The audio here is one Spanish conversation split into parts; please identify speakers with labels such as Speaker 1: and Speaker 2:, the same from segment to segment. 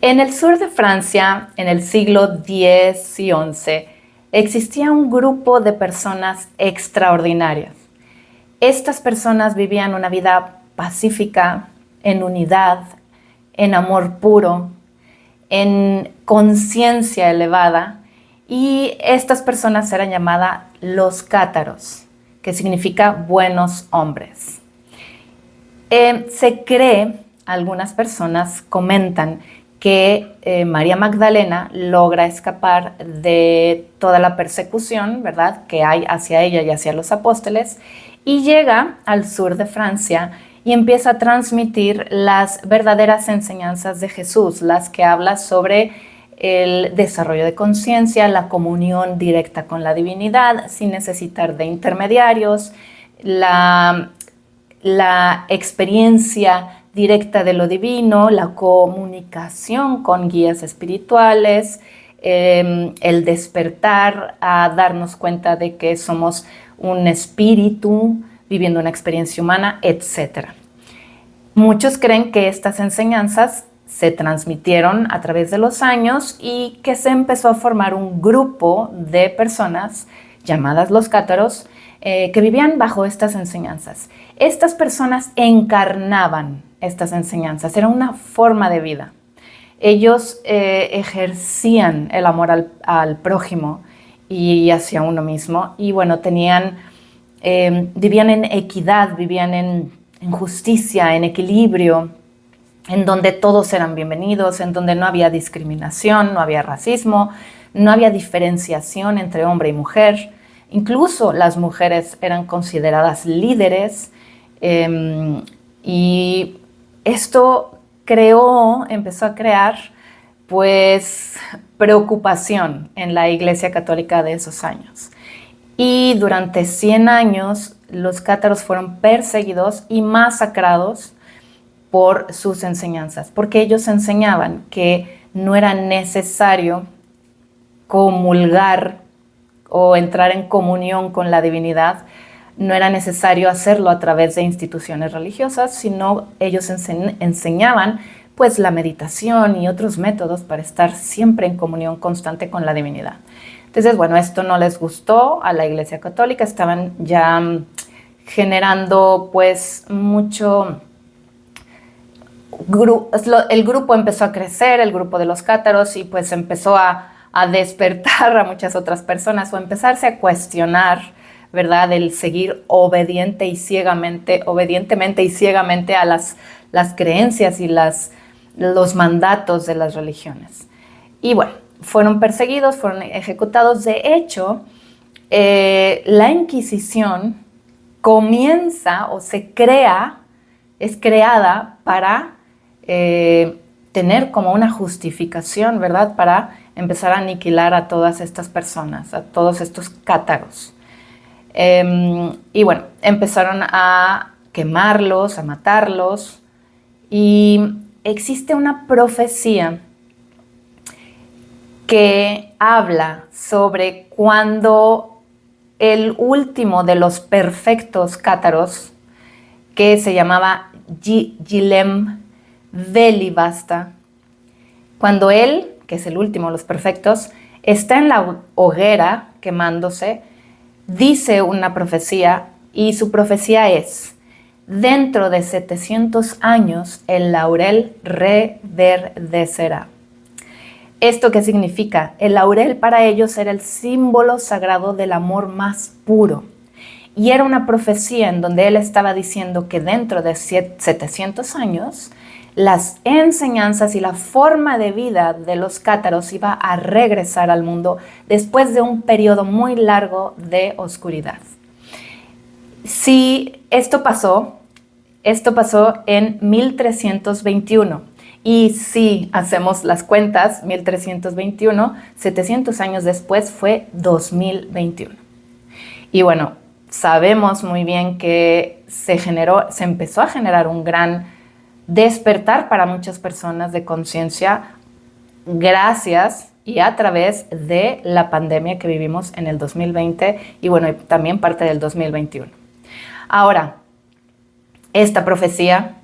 Speaker 1: En el sur de Francia, en el siglo X y XI, existía un grupo de personas extraordinarias. Estas personas vivían una vida pacífica, en unidad, en amor puro, en conciencia elevada, y estas personas eran llamadas los cátaros, que significa buenos hombres. Se cree, algunas personas comentan, que María Magdalena logra escapar de toda la persecución, ¿verdad?, que hay hacia ella y hacia los apóstoles, y llega al sur de Francia y empieza a transmitir las verdaderas enseñanzas de Jesús, las que habla sobre el desarrollo de conciencia, la comunión directa con la divinidad, sin necesitar de intermediarios, la experiencia directa de lo divino, la comunicación con guías espirituales, el despertar a darnos cuenta de que somos un espíritu viviendo una experiencia humana, etc. Muchos creen que estas enseñanzas se transmitieron a través de los años y que se empezó a formar un grupo de personas llamadas los cátaros que vivían bajo estas enseñanzas. Estas personas encarnaban estas enseñanzas, era una forma de vida. Ellos ejercían el amor al prójimo y hacia uno mismo, y bueno, vivían en equidad, vivían en justicia, en equilibrio, en donde todos eran bienvenidos, en donde no había discriminación, no había racismo, no había diferenciación entre hombre y mujer. Incluso las mujeres eran consideradas líderes, y esto empezó a crear pues preocupación en la Iglesia Católica de esos años. Y durante 100 años los cátaros fueron perseguidos y masacrados por sus enseñanzas, porque ellos enseñaban que no era necesario comulgar o entrar en comunión con la divinidad, no era necesario hacerlo a través de instituciones religiosas, sino ellos enseñaban pues la meditación y otros métodos para estar siempre en comunión constante con la divinidad. Entonces, bueno, esto no les gustó a la Iglesia Católica, estaban ya generando pues mucho... El grupo empezó a crecer, el grupo de los cátaros, y pues empezó a despertar a muchas otras personas o empezarse a cuestionar, ¿verdad?, el seguir obedientemente y ciegamente a las creencias y los mandatos de las religiones. Y bueno, fueron perseguidos, fueron ejecutados. De hecho, la Inquisición comienza o es creada para tener como una justificación, ¿verdad?, para empezar a aniquilar a todas estas personas, a todos estos cátaros. Y bueno, empezaron a quemarlos, a matarlos, y existe una profecía que habla sobre cuando el último de los perfectos cátaros, que se llamaba Guillem Velibasta, cuando él, que es el último de los perfectos, está en la hoguera quemándose, dice una profecía, y su profecía es: dentro de 700 años el laurel reverdecerá. ¿Esto qué significa? El laurel para ellos era el símbolo sagrado del amor más puro. Y era una profecía en donde él estaba diciendo que dentro de 700 años las enseñanzas y la forma de vida de los cátaros iba a regresar al mundo después de un periodo muy largo de oscuridad. Sí, esto pasó en 1321. Y si hacemos las cuentas, 1321, 700 años después fue 2021. Y bueno, sabemos muy bien que se empezó a generar un gran despertar para muchas personas de conciencia gracias y a través de la pandemia que vivimos en el 2020 y bueno, también parte del 2021. Ahora, esta profecía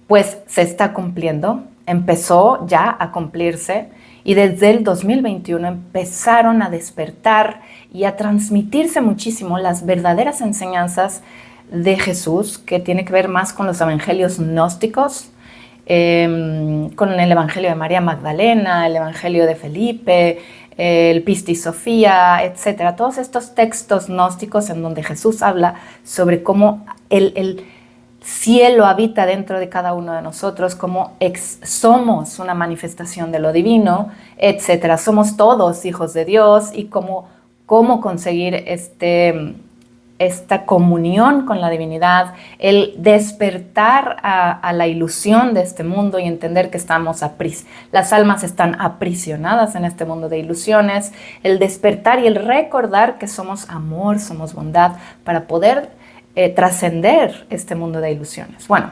Speaker 1: pues se está cumpliendo empezó ya a cumplirse y desde el 2021 empezaron a despertar y a transmitirse muchísimo las verdaderas enseñanzas de Jesús, que tiene que ver más con los evangelios gnósticos, con el evangelio de María Magdalena, el evangelio de Felipe, el Pistis Sofía, etc. Todos estos textos gnósticos en donde Jesús habla sobre cómo el cielo habita dentro de cada uno de nosotros, cómo somos una manifestación de lo divino, etc. Somos todos hijos de Dios y cómo conseguir esta comunión con la divinidad, el despertar a la ilusión de este mundo y entender que las almas están aprisionadas en este mundo de ilusiones, el despertar y el recordar que somos amor, somos bondad, para poder trascender este mundo de ilusiones. Bueno,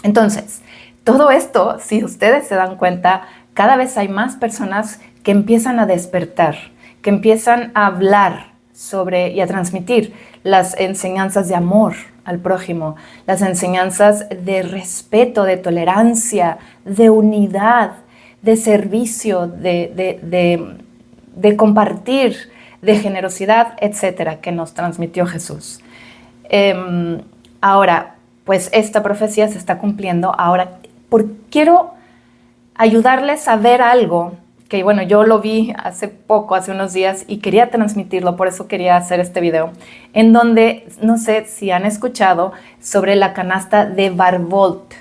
Speaker 1: entonces, todo esto, si ustedes se dan cuenta, cada vez hay más personas que empiezan a despertar, que empiezan a hablar sobre y a transmitir las enseñanzas de amor al prójimo, las enseñanzas de respeto, de tolerancia, de unidad, de servicio, de compartir, de generosidad, etcétera, que nos transmitió Jesús. Ahora, pues esta profecía se está cumpliendo. Ahora, quiero ayudarles a ver algo que, bueno, yo lo vi hace unos días y quería transmitirlo, por eso quería hacer este video, en donde, no sé si han escuchado sobre la canasta de Barbault.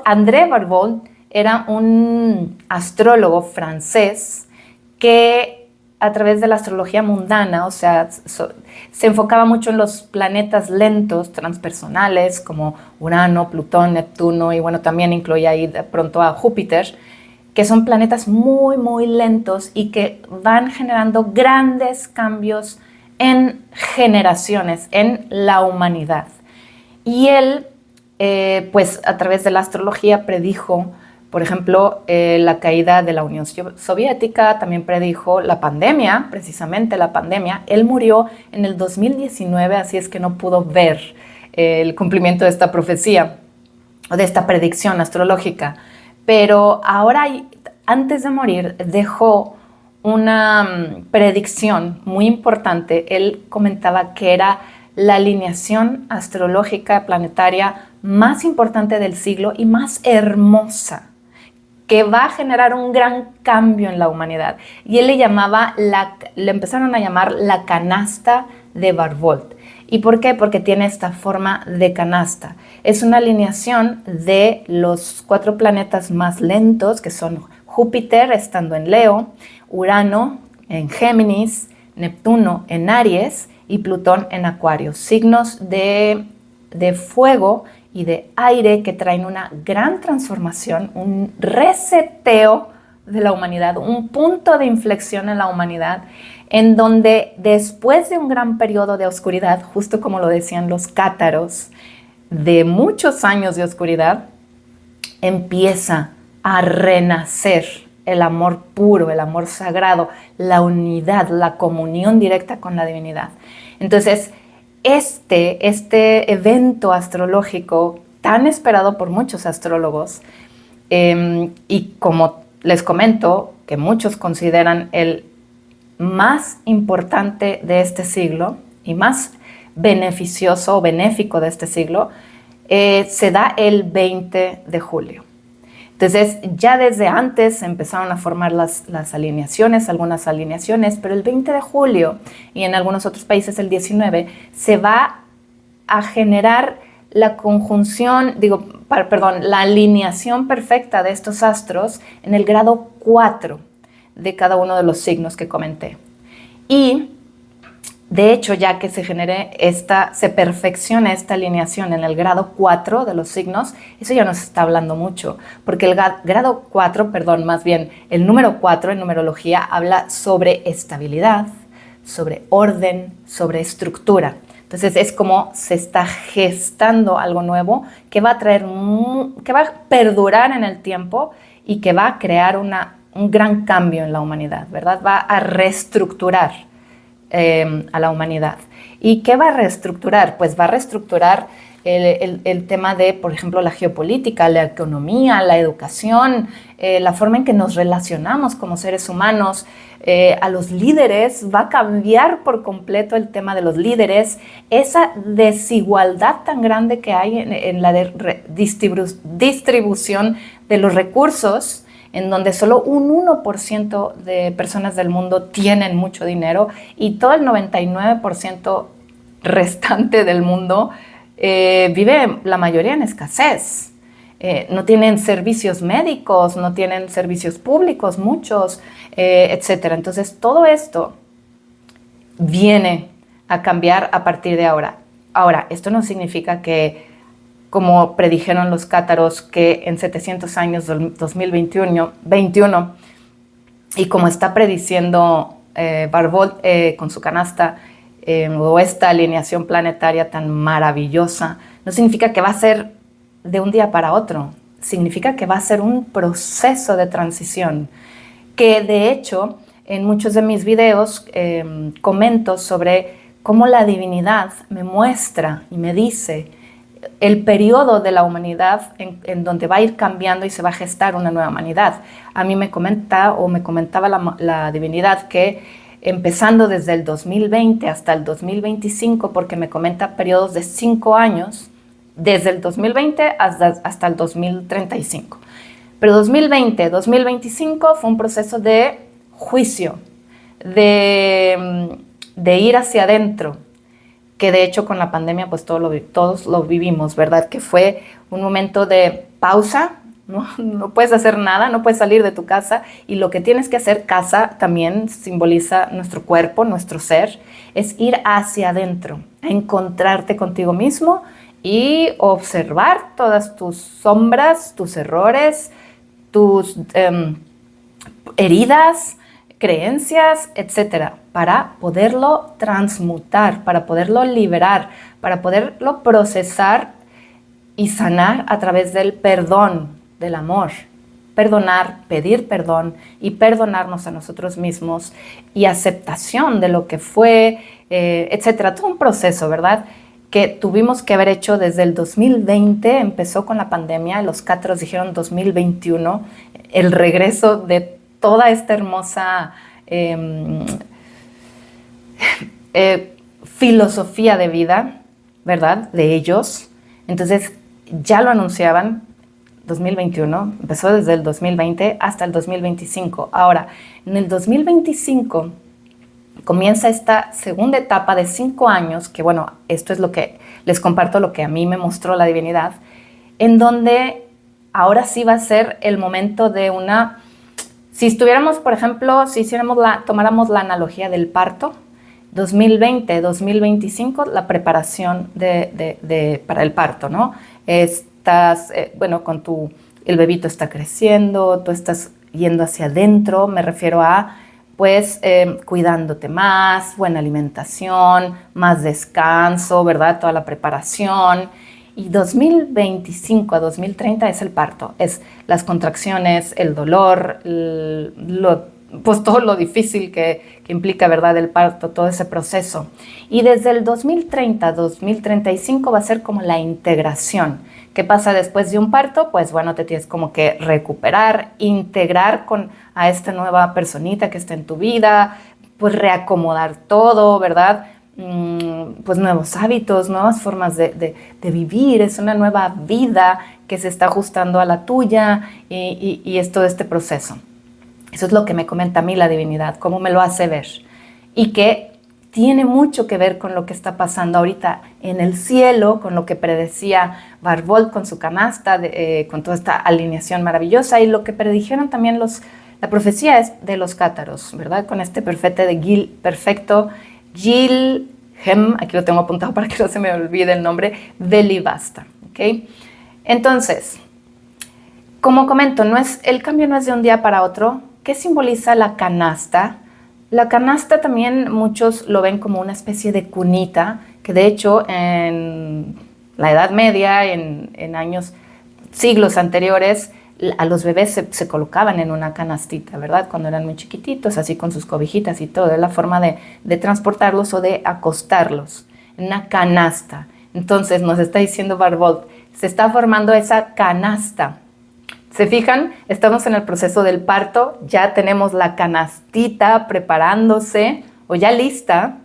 Speaker 1: André Barbault era un astrólogo francés que a través de la astrología mundana, o sea, se enfocaba mucho en los planetas lentos, transpersonales, como Urano, Plutón, Neptuno, y bueno, también incluía ahí de pronto a Júpiter, que son planetas muy, muy lentos y que van generando grandes cambios en generaciones, en la humanidad. Y él, pues a través de la astrología predijo, por ejemplo, la caída de la Unión Soviética, también predijo la pandemia, precisamente la pandemia. Él murió en el 2019, así es que no pudo ver el cumplimiento de esta profecía o de esta predicción astrológica. Pero ahora, antes de morir, dejó una predicción muy importante. Él comentaba que era la alineación astrológica planetaria más importante del siglo y más hermosa, que va a generar un gran cambio en la humanidad. Y él le empezaron a llamar la canasta de Barbault. ¿Y por qué? Porque tiene esta forma de canasta. Es una alineación de los 4 planetas más lentos, que son Júpiter estando en Leo, Urano en Géminis, Neptuno en Aries y Plutón en Acuario. Signos de fuego y de aire que traen una gran transformación, un reseteo de la humanidad, un punto de inflexión en la humanidad, en donde después de un gran periodo de oscuridad, justo como lo decían los cátaros, de muchos años de oscuridad, empieza a renacer el amor puro, el amor sagrado, la unidad, la comunión directa con la divinidad. Entonces, este evento astrológico tan esperado por muchos astrólogos, y como les comento, que muchos consideran el más importante de este siglo y más beneficioso o benéfico de este siglo, se da el 20 de julio. Entonces, ya desde antes se empezaron a formar las alineaciones, algunas alineaciones, pero el 20 de julio y en algunos otros países el 19, se va a generar la la alineación perfecta de estos astros en el grado 4 de cada uno de los signos que comenté. Y de hecho, ya que se perfecciona esta alineación en el grado 4 de los signos, eso ya nos está hablando mucho, porque el grado 4, más bien el número 4 en numerología habla sobre estabilidad, sobre orden, sobre estructura. Entonces es como se está gestando algo nuevo que va a perdurar en el tiempo y que va a crear un gran cambio en la humanidad, ¿verdad? Va a reestructurar a la humanidad. ¿Y qué va a reestructurar? Pues va a reestructurar el tema de, por ejemplo, la geopolítica, la economía, la educación, la forma en que nos relacionamos como seres humanos, a los líderes, va a cambiar por completo el tema de los líderes, esa desigualdad tan grande que hay en la distribución de los recursos, en donde solo un 1% de personas del mundo tienen mucho dinero y todo el 99% restante del mundo vive la mayoría en escasez. No tienen servicios médicos, no tienen servicios públicos, muchos, etc. Entonces, todo esto viene a cambiar a partir de ahora. Ahora, esto no significa que, como predijeron los cátaros, que en 700 años, 2021, y como está prediciendo Barbauld con su canasta, o esta alineación planetaria tan maravillosa, no significa que va a ser de un día para otro. Significa que va a ser un proceso de transición, que de hecho en muchos de mis videos comento sobre cómo la divinidad me muestra y me dice el periodo de la humanidad en donde va a ir cambiando y se va a gestar una nueva humanidad. A mí me comentaba la divinidad que empezando desde el 2020 hasta el 2025, porque me comenta periodos de 5 años, desde el 2020 hasta el 2035. Pero 2020-2025 fue un proceso de juicio, de ir hacia adentro, que de hecho con la pandemia pues todos lo vivimos, ¿verdad? Que fue un momento de pausa, no puedes hacer nada, no puedes salir de tu casa, y lo que tienes que hacer, casa también simboliza nuestro cuerpo, nuestro ser, es ir hacia adentro, a encontrarte contigo mismo y observar todas tus sombras, tus errores, tus heridas, creencias, etcétera, para poderlo transmutar, para poderlo liberar, para poderlo procesar y sanar a través del perdón, del amor. Perdonar, pedir perdón y perdonarnos a nosotros mismos y aceptación de lo que fue, etcétera. Todo un proceso, ¿verdad?, que tuvimos que haber hecho desde el 2020, empezó con la pandemia, los cátaros dijeron 2021, el regreso de toda esta hermosa filosofía de vida, ¿verdad?, de ellos. Entonces ya lo anunciaban, 2021, empezó desde el 2020 hasta el 2025. Ahora, en el 2025 comienza esta segunda etapa de 5 años, que bueno, esto es lo que les comparto, lo que a mí me mostró la divinidad, en donde ahora sí va a ser el momento de una... Si estuviéramos, por ejemplo, tomáramos la analogía del parto, 2020, 2025, la preparación para el parto, ¿no? Estás, el bebito está creciendo, tú estás yendo hacia adentro, me refiero a, pues, cuidándote más, buena alimentación, más descanso, ¿verdad? Toda la preparación. Y 2025 a 2030 es el parto, es las contracciones, el dolor, pues todo lo difícil que implica, ¿verdad?, el parto, todo ese proceso. Y desde el 2030 a 2035 va a ser como la integración. ¿Qué pasa después de un parto? Pues bueno, te tienes como que recuperar, integrar a esta nueva personita que está en tu vida, pues reacomodar todo, ¿verdad? Pues nuevos hábitos, nuevas formas de vivir, es una nueva vida que se está ajustando a la tuya y es todo este proceso. Eso es lo que me comenta a mí la divinidad, cómo me lo hace ver, y que tiene mucho que ver con lo que está pasando ahorita en el cielo, con lo que predecía Barbauld con su canasta, con toda esta alineación maravillosa, y lo que predijeron también la profecía es de los cátaros, ¿verdad? Con este perfecto Gilhem, aquí lo tengo apuntado para que no se me olvide el nombre, Velivasta, ¿ok? Entonces, como comento, el cambio no es de un día para otro. ¿Qué simboliza la canasta? La canasta también muchos lo ven como una especie de cunita, que de hecho en la Edad Media, en siglos anteriores, a los bebés se colocaban en una canastita, ¿verdad? Cuando eran muy chiquititos, así con sus cobijitas y todo. Es la forma de transportarlos o de acostarlos en una canasta. Entonces nos está diciendo Barbauld, se está formando esa canasta. ¿Se fijan? Estamos en el proceso del parto, ya tenemos la canastita preparándose o ya lista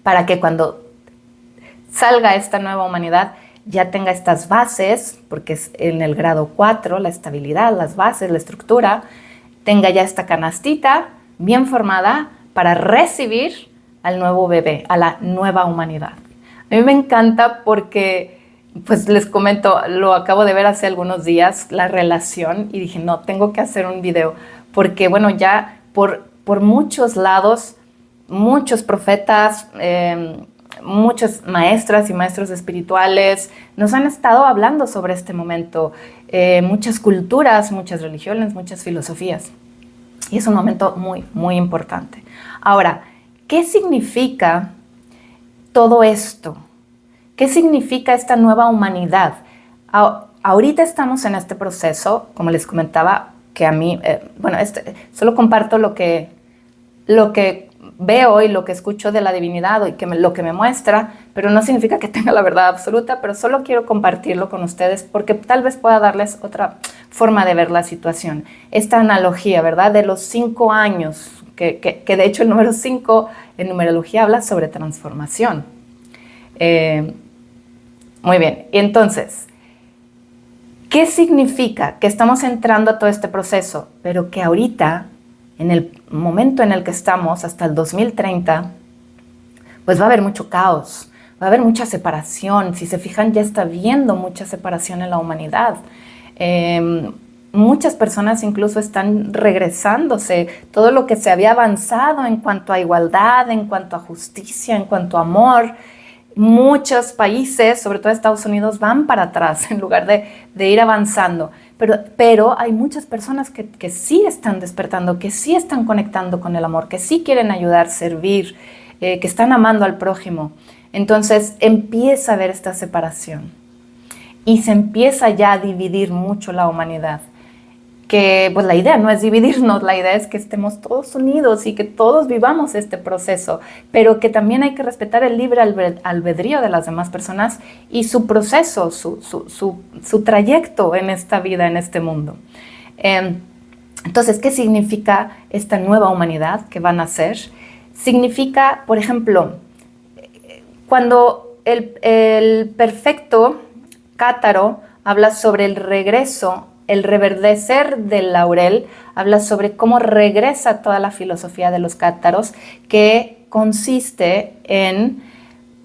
Speaker 1: para que cuando salga esta nueva humanidad ya tenga estas bases, porque es en el grado 4, la estabilidad, las bases, la estructura, tenga ya esta canastita bien formada para recibir al nuevo bebé, a la nueva humanidad. A mí me encanta porque, pues les comento, lo acabo de ver hace algunos días, la relación, y dije, no, tengo que hacer un video, porque bueno, ya por muchos lados, muchos profetas, muchas maestras y maestros espirituales nos han estado hablando sobre este momento, muchas culturas, muchas religiones, muchas filosofías. Y es un momento muy, muy importante. Ahora, ¿qué significa todo esto? ¿Qué significa esta nueva humanidad? Ahorita estamos en este proceso, como les comentaba, que a mí, solo comparto lo que veo y lo que escucho de la divinidad y lo que me muestra, pero no significa que tenga la verdad absoluta, pero solo quiero compartirlo con ustedes porque tal vez pueda darles otra forma de ver la situación. Esta analogía, ¿verdad? De los 5 años, que de hecho el número 5 en numerología habla sobre transformación. Muy bien, y entonces, ¿qué significa que estamos entrando a todo este proceso, pero que ahorita, en el momento en el que estamos, hasta el 2030, pues va a haber mucho caos, va a haber mucha separación? Si se fijan, ya está habiendo mucha separación en la humanidad. Muchas personas incluso están regresándose. Todo lo que se había avanzado en cuanto a igualdad, en cuanto a justicia, en cuanto a amor, muchos países, sobre todo Estados Unidos, van para atrás en lugar de ir avanzando. Pero hay muchas personas que sí están despertando, que sí están conectando con el amor, que sí quieren ayudar, servir, que están amando al prójimo. Entonces empieza a haber esta separación y se empieza ya a dividir mucho la humanidad. Que pues la idea no es dividirnos, la idea es que estemos todos unidos y que todos vivamos este proceso, pero que también hay que respetar el libre albedrío de las demás personas y su proceso, su trayecto en esta vida, en este mundo. Entonces, ¿qué significa esta nueva humanidad que van a ser? Significa, por ejemplo, cuando el perfecto Cátaro habla sobre el regreso, el reverdecer del laurel, habla sobre cómo regresa toda la filosofía de los cátaros, que consiste en,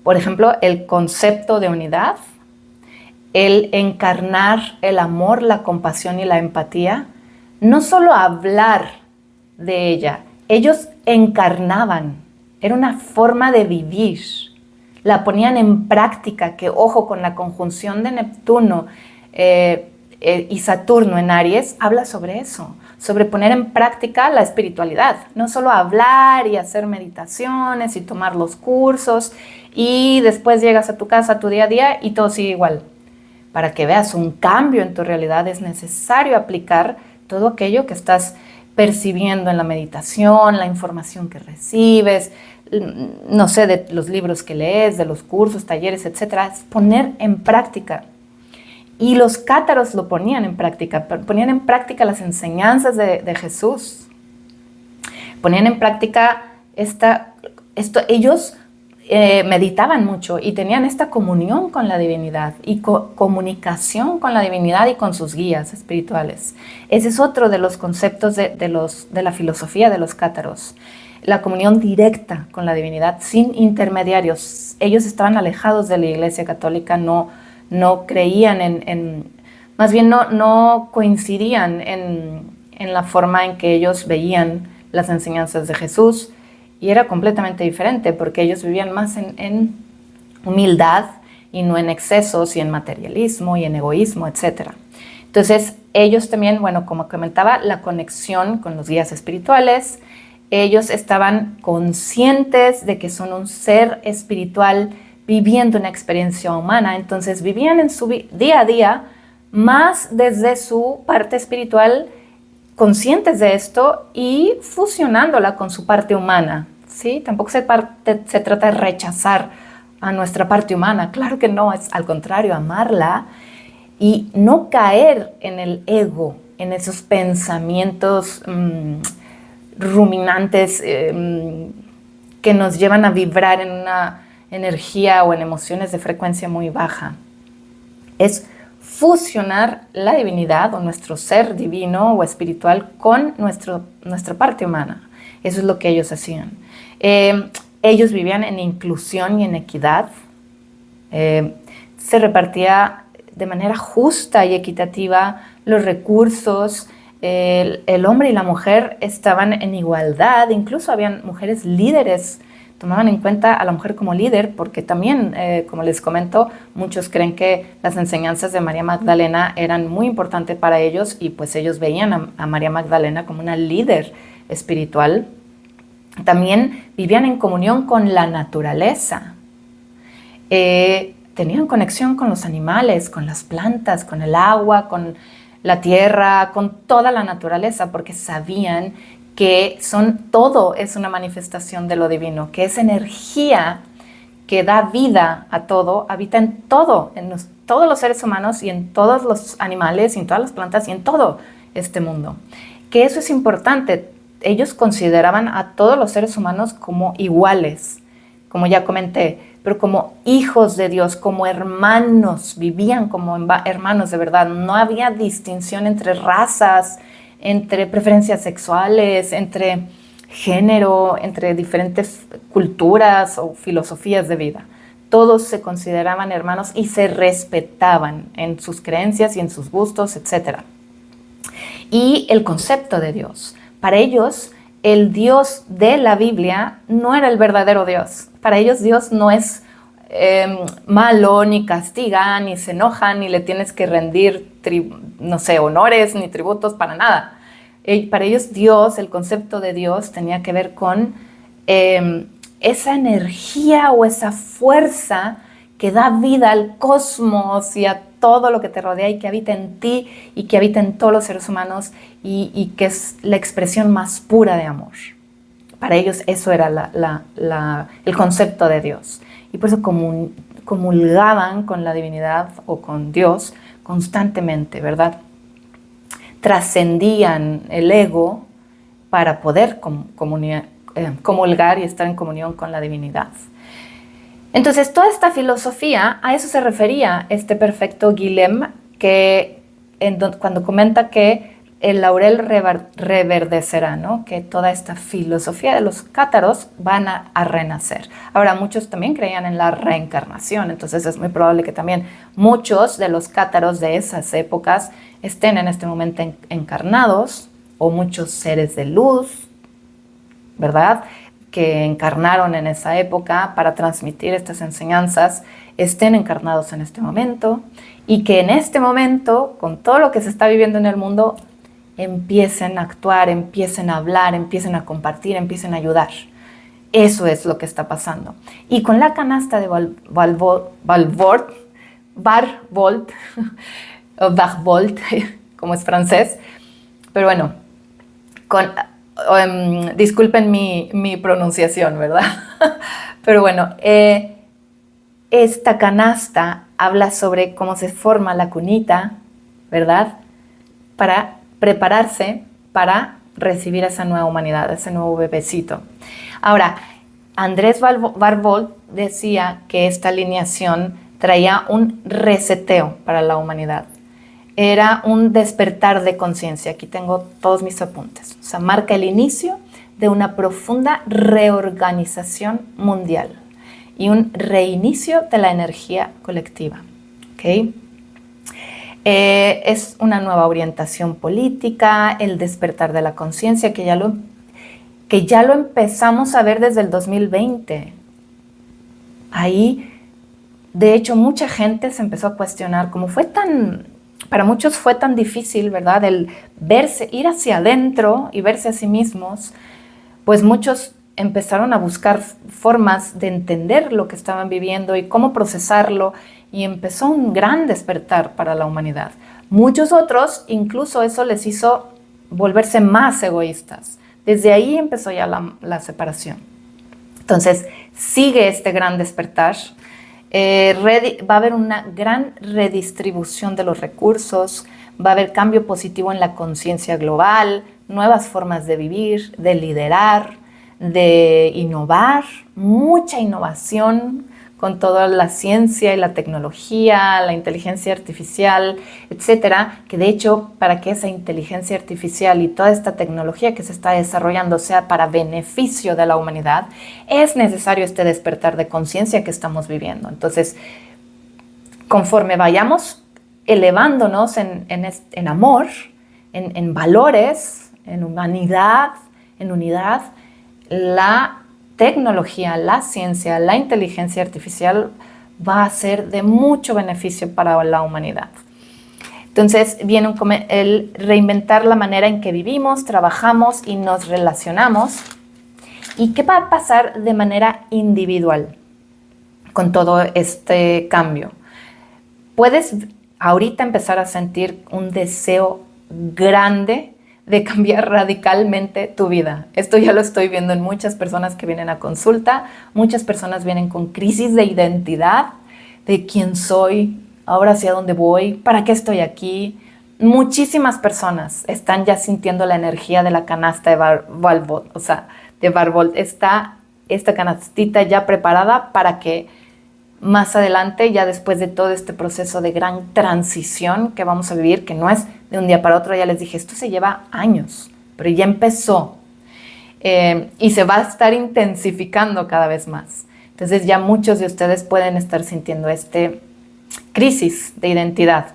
Speaker 1: por ejemplo, el concepto de unidad, el encarnar el amor, la compasión y la empatía. No solo hablar de ella, ellos encarnaban, era una forma de vivir, la ponían en práctica, que ojo, con la conjunción de Neptuno y Saturno en Aries, habla sobre eso, sobre poner en práctica la espiritualidad, no solo hablar y hacer meditaciones y tomar los cursos y después llegas a tu casa, a tu día a día y todo sigue igual. Para que veas un cambio en tu realidad es necesario aplicar todo aquello que estás percibiendo en la meditación, la información que recibes, no sé, de los libros que lees, de los cursos, talleres, etcétera, es poner en práctica. Y los cátaros lo ponían en práctica las enseñanzas de Jesús. Ponían en práctica esto. Ellos meditaban mucho y tenían esta comunión con la divinidad y comunicación con la divinidad y con sus guías espirituales. Ese es otro de los conceptos de la filosofía de los cátaros. La comunión directa con la divinidad, sin intermediarios. Ellos estaban alejados de la Iglesia Católica, no creían más bien no coincidían en la forma en que ellos veían las enseñanzas de Jesús, y era completamente diferente porque ellos vivían más en humildad y no en excesos y en materialismo y en egoísmo, etc. Entonces ellos también, bueno, como comentaba, la conexión con los guías espirituales, ellos estaban conscientes de que son un ser espiritual viviendo una experiencia humana, entonces vivían en su día a día más desde su parte espiritual, conscientes de esto y fusionándola con su parte humana, ¿sí? Tampoco se trata de rechazar a nuestra parte humana. Claro que no, es al contrario, amarla y no caer en el ego, en esos pensamientos ruminantes que nos llevan a vibrar en una energía o en emociones de frecuencia muy baja. Es fusionar la divinidad o nuestro ser divino o espiritual con nuestra parte humana. Eso es lo que ellos hacían. Ellos vivían en inclusión y en equidad. Se repartía de manera justa y equitativa los recursos. El hombre y la mujer estaban en igualdad. Incluso habían mujeres líderes. Tomaban en cuenta a la mujer como líder, porque también, como les comento, muchos creen que las enseñanzas de María Magdalena eran muy importantes para ellos y pues ellos veían a María Magdalena como una líder espiritual. También vivían en comunión con la naturaleza. Tenían conexión con los animales, con las plantas, con el agua, con la tierra, con toda la naturaleza, porque sabían que todo es una manifestación de lo divino, que esa energía que da vida a todo, habita en todo, todos los seres humanos y en todos los animales y en todas las plantas y en todo este mundo. Que eso es importante. Ellos consideraban a todos los seres humanos como iguales, como ya comenté, pero como hijos de Dios, como hermanos, vivían como hermanos de verdad. No había distinción entre razas, entre preferencias sexuales, entre género, entre diferentes culturas o filosofías de vida. Todos se consideraban hermanos y se respetaban en sus creencias y en sus gustos, etc. Y el concepto de Dios. Para ellos, el Dios de la Biblia no era el verdadero Dios. Para ellos, Dios no es malo, ni castiga, ni se enoja, ni le tienes que rendir, honores, ni tributos, para nada. Para ellos Dios, el concepto de Dios tenía que ver con esa energía o esa fuerza que da vida al cosmos y a todo lo que te rodea y que habita en ti y que habita en todos los seres humanos y que es la expresión más pura de amor. Para ellos eso era el concepto de Dios. Y por eso comulgaban con la divinidad o con Dios constantemente, ¿verdad? Trascendían el ego para poder comulgar y estar en comunión con la divinidad. Entonces, toda esta filosofía, a eso se refería este perfecto Guillem, cuando comenta que el laurel reverdecerá, ¿no? Que toda esta filosofía de los cátaros van a renacer. Ahora, muchos también creían en la reencarnación, entonces es muy probable que también muchos de los cátaros de esas épocas estén en este momento encarnados, o muchos seres de luz, ¿verdad?, que encarnaron en esa época para transmitir estas enseñanzas, estén encarnados en este momento y que en este momento, con todo lo que se está viviendo en el mundo, empiecen a actuar, empiecen a hablar, empiecen a compartir, empiecen a ayudar. Eso es lo que está pasando. Y con la canasta de Barvolt, como es francés, pero bueno, disculpen mi pronunciación, ¿verdad? Pero bueno, esta canasta habla sobre cómo se forma la cunita, ¿verdad?, para prepararse para recibir a esa nueva humanidad, a ese nuevo bebecito. Ahora, Andrés Barvolt decía que esta alineación traía un reseteo para la humanidad. Era un despertar de conciencia. Aquí tengo todos mis apuntes. O sea, marca el inicio de una profunda reorganización mundial y un reinicio de la energía colectiva. ¿Okay? Es una nueva orientación política, el despertar de la conciencia, que ya lo empezamos a ver desde el 2020. Ahí, de hecho, mucha gente se empezó a cuestionar cómo para muchos fue tan difícil, ¿verdad?, el verse, ir hacia adentro y verse a sí mismos, pues muchos empezaron a buscar formas de entender lo que estaban viviendo y cómo procesarlo, y empezó un gran despertar para la humanidad. Muchos otros, incluso eso les hizo volverse más egoístas. Desde ahí empezó ya la separación. Entonces, sigue este gran despertar. Va a haber una gran redistribución de los recursos, va a haber cambio positivo en la conciencia global, nuevas formas de vivir, de liderar, de innovar, mucha innovación con toda la ciencia y la tecnología, la inteligencia artificial, etcétera, que de hecho para que esa inteligencia artificial y toda esta tecnología que se está desarrollando sea para beneficio de la humanidad, es necesario este despertar de conciencia que estamos viviendo. Entonces, conforme vayamos elevándonos en amor, en valores, en humanidad, en unidad, la tecnología, la ciencia, la inteligencia artificial va a ser de mucho beneficio para la humanidad. Entonces viene el reinventar la manera en que vivimos, trabajamos y nos relacionamos. ¿Y qué va a pasar de manera individual con todo este cambio? Puedes ahorita empezar a sentir un deseo grande de cambiar radicalmente tu vida. Esto ya lo estoy viendo en muchas personas que vienen a consulta. Muchas personas vienen con crisis de identidad, de quién soy, ahora hacia dónde voy, para qué estoy aquí. Muchísimas personas están ya sintiendo la energía de la canasta de Barbauld, o sea, de Barbauld. Está esta canastita ya preparada para que más adelante, ya después de todo este proceso de gran transición que vamos a vivir, que no es de un día para otro, ya les dije, esto se lleva años, pero ya empezó y se va a estar intensificando cada vez más. Entonces ya muchos de ustedes pueden estar sintiendo este crisis de identidad,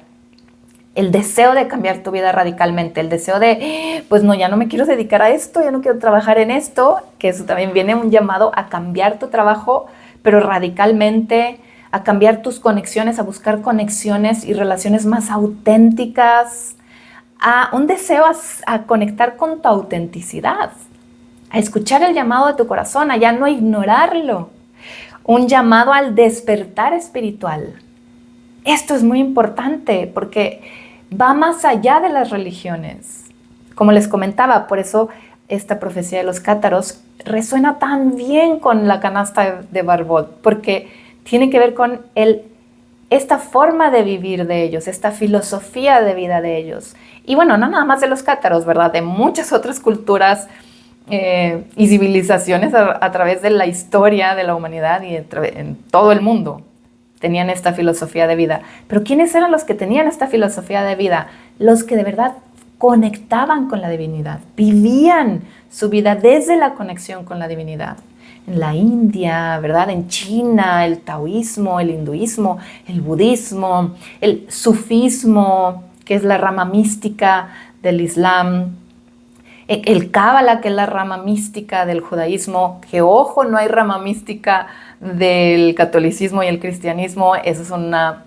Speaker 1: el deseo de cambiar tu vida radicalmente, el deseo de, pues no, ya no me quiero dedicar a esto, ya no quiero trabajar en esto, que eso también viene un llamado a cambiar tu trabajo, pero radicalmente, a cambiar tus conexiones, a buscar conexiones y relaciones más auténticas, a un deseo a conectar con tu autenticidad, a escuchar el llamado de tu corazón, a ya no ignorarlo, un llamado al despertar espiritual. Esto es muy importante porque va más allá de las religiones. Como les comentaba, por eso esta profecía de los cátaros resuena tan bien con la canasta de Barbauld, porque tiene que ver con esta forma de vivir de ellos, esta filosofía de vida de ellos. Y bueno, no nada más de los cátaros, ¿verdad? De muchas otras culturas y civilizaciones a través de la historia de la humanidad y en todo el mundo tenían esta filosofía de vida. Pero ¿quiénes eran los que tenían esta filosofía de vida? Los que de verdad conectaban con la divinidad, vivían su vida desde la conexión con la divinidad. En la India, ¿verdad? En China, el taoísmo, el hinduismo, el budismo, el sufismo, que es la rama mística del Islam, el Cábala, que es la rama mística del judaísmo, que ojo, no hay rama mística del catolicismo y el cristianismo, eso es una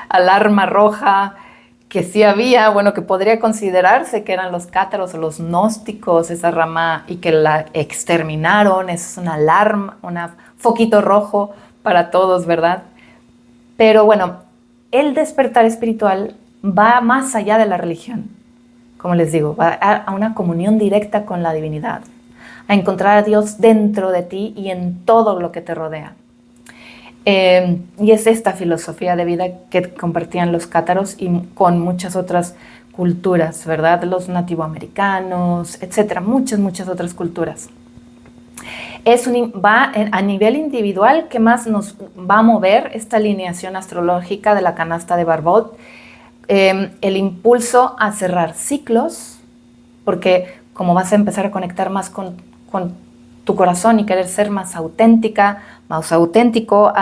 Speaker 1: alarma roja, que sí había, bueno, que podría considerarse que eran los cátaros o los gnósticos, esa rama, y que la exterminaron. Eso es una alarma, un foquito rojo para todos, ¿verdad? Pero bueno, el despertar espiritual va más allá de la religión. Como les digo, va a una comunión directa con la divinidad, a encontrar a Dios dentro de ti y en todo lo que te rodea. Y es esta filosofía de vida que compartían los cátaros y con muchas otras culturas, ¿verdad? Los nativoamericanos, etcétera, muchas otras culturas. Va a nivel individual, ¿qué más nos va a mover esta alineación astrológica de la canasta de Barbauld? El impulso a cerrar ciclos, porque como vas a empezar a conectar más con tu corazón y querer ser más auténtica, más auténtico,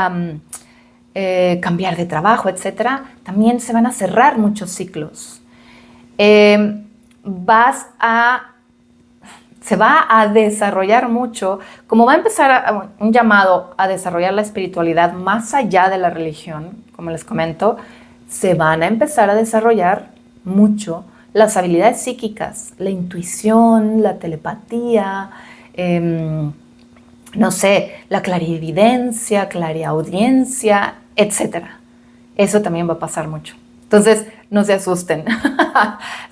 Speaker 1: cambiar de trabajo, etcétera, también se van a cerrar muchos ciclos. Se va a desarrollar mucho, como va a empezar un llamado a desarrollar la espiritualidad más allá de la religión, como les comento, se van a empezar a desarrollar mucho las habilidades psíquicas, la intuición, la telepatía, no sé, la clarividencia, clariaudiencia, etc. Eso también va a pasar mucho. Entonces, no se asusten.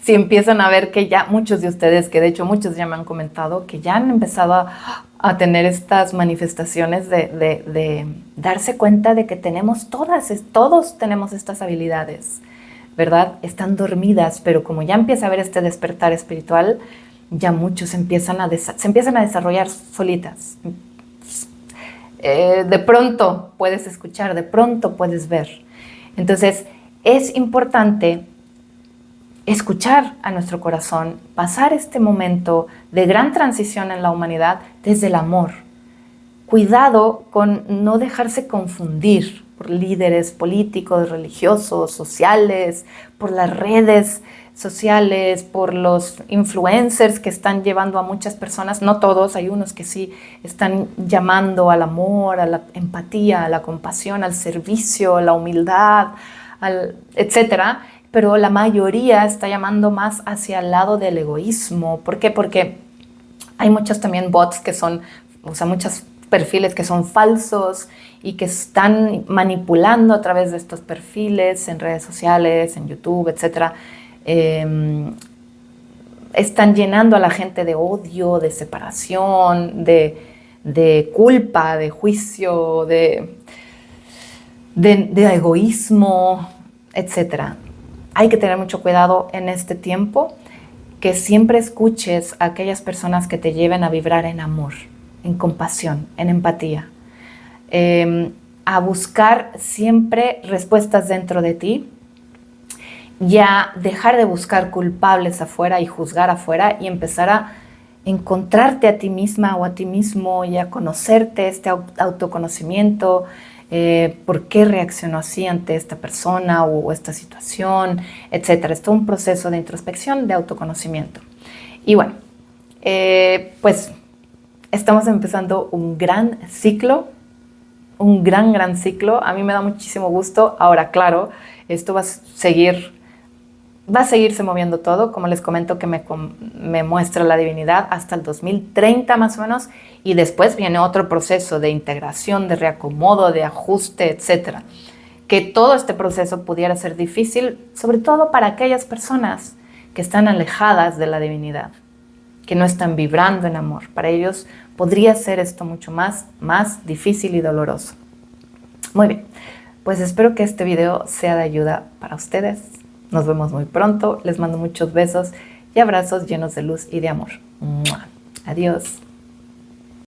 Speaker 1: Si empiezan a ver que ya muchos de ustedes, que de hecho muchos ya me han comentado, que ya han empezado a tener estas manifestaciones de darse cuenta de que todos tenemos estas habilidades, ¿verdad? Están dormidas, pero como ya empieza a haber este despertar espiritual, ya muchos se empiezan a desarrollar solitas. De pronto puedes escuchar, de pronto puedes ver. Entonces, es importante escuchar a nuestro corazón, pasar este momento de gran transición en la humanidad desde el amor. Cuidado con no dejarse confundir por líderes políticos, religiosos, sociales, por las redes sociales, por los influencers que están llevando a muchas personas, no todos, hay unos que sí están llamando al amor, a la empatía, a la compasión, al servicio, a la humildad, etcétera, pero la mayoría está llamando más hacia el lado del egoísmo. ¿Por qué? Porque hay muchos también bots que son, o sea, muchos perfiles que son falsos y que están manipulando a través de estos perfiles en redes sociales, en YouTube, etcétera. Están llenando a la gente de odio, de separación, de culpa, de juicio, de egoísmo, etcétera. Hay que tener mucho cuidado en este tiempo, que siempre escuches a aquellas personas que te lleven a vibrar en amor, en compasión, en empatía, a buscar siempre respuestas dentro de ti, y a dejar de buscar culpables afuera y juzgar afuera y empezar a encontrarte a ti misma o a ti mismo y a conocerte, este autoconocimiento, por qué reaccionó así ante esta persona o esta situación, etcétera. Es todo un proceso de introspección, de autoconocimiento. Y bueno, pues estamos empezando un gran ciclo, un gran ciclo. A mí me da muchísimo gusto. Ahora, claro, esto va a seguirse moviendo todo, como les comento que me muestra la divinidad hasta el 2030 más o menos, y después viene otro proceso de integración, de reacomodo, de ajuste, etcétera. Que todo este proceso pudiera ser difícil, sobre todo para aquellas personas que están alejadas de la divinidad, que no están vibrando en amor. Para ellos podría ser esto mucho más difícil y doloroso. Muy bien, pues espero que este video sea de ayuda para ustedes. Nos vemos muy pronto. Les mando muchos besos y abrazos llenos de luz y de amor. ¡Mua! Adiós.